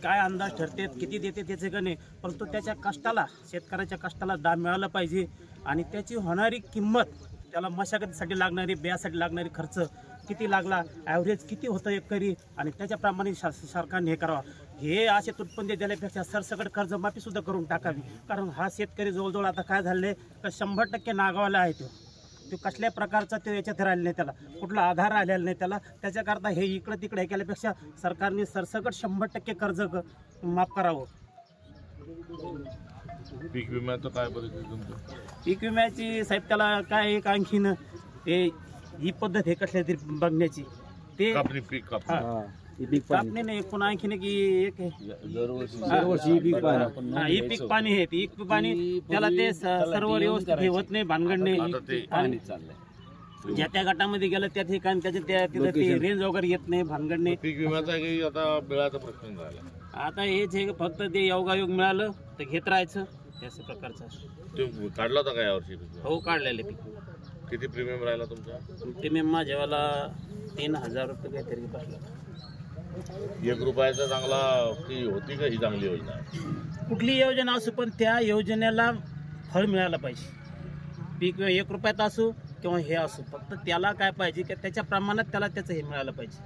काय अंदाज ठरते किती देते त्याचे का नाही, परंतु त्याच्या कष्टाला, शेतकऱ्याच्या कष्टाला दाम मिळाला पाहिजे आणि त्याची होणारी किंमत, त्याला मशागतीसाठी लागणारी, बियासाठी लागणारी खर्च किती लागला, ॲव्हरेज किती होतं एकरी, आणि त्याच्याप्रमाणे सरकारने हे करावं. हे असे तुटपुंजे दिल्यापेक्षा सरसकट कर्जमाफीसुद्धा करून टाकावी. कारण हा शेतकरी जवळजवळ आता काय झालं आहे का 100% नागावला आहे. तो कसल्या प्रकारचा तो याच्यात राहिला नाही, त्याला कुठला आधार आलेला नाही त्याला. त्याच्याकरता हे इकडं तिकडे केल्यापेक्षा सरकारने सरसकट 100% कर्ज माफ करावं. पीक विम्याचं काय परिस्थिती तुमचं? पीक विम्याची साहेब त्याला काय एक आणखीन ही पद्धत आहे कसल्या तरी बघण्याची, ते कापणी नाही पुन्हा आणखीन की एक दरवर्षी पीक पाणी आहे. पीक पाणी त्याला ते सर्व व्यवस्थित हे होत नाही, भानगड नाही. ज्या त्या गटामध्ये गेलं त्या ठिकाणी त्याच्या रेंज वगैरे येत नाही, भानगड नाही. पीक विम्याचा आता मिळायचा प्रश्न झाला. आता हेच हे फक्त ते योगायोग मिळालं तर घेत राहायचं, त्याच प्रकारचं. तुम्ही काढला होता का यावर्षी? हो काढलेले पीक. किती प्रीमियम राहिला तुमचा? प्रीमियम माझ्यावाला 3000 रुपये काहीतरी बसला. 1 रुपयाचा चांगला होती का ही चांगली योजना? कुठली योजना असो पण त्या योजनेला फळ मिळालं पाहिजे. पीक 1 रुपयात असो किंवा हे असो, फक्त त्याला काय पाहिजे की त्याच्या प्रमाणात त्याला त्याचं हे मिळालं पाहिजे.